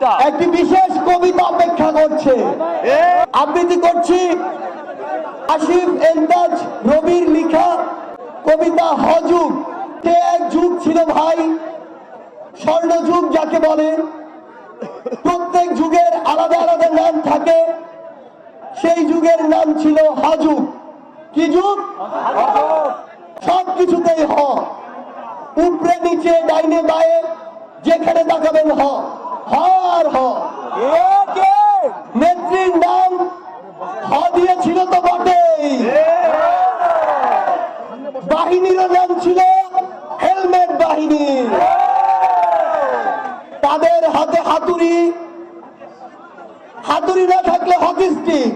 কবিতা, একটি বিশেষ কবিতা অপেক্ষা করছে। আবৃত্তি করছি আসিফ এন্তাজ রবির লিখা কবিতা হযুগ। সে এক যুগ ছিল ভাই, স্বর্ণযুগ যাকে বলে। প্রত্যেক যুগের আলাদা আলাদা নাম থাকে, সেই যুগের নাম ছিল হযুগ। কি যুগ? সবকিছুতেই হ, উপরে নিচে ডাইনে বায়ে যেখানে তাকাবেন হ, হ আর হ। নেত্রীর নাম হ দিয়েছিল তো বটেই, বাহিনীরও নাম ছিল হেলমেট বাহিনী। তাদের হাতে হাতুড়ি, হাতুড়ি না থাকলে হকি স্টিক।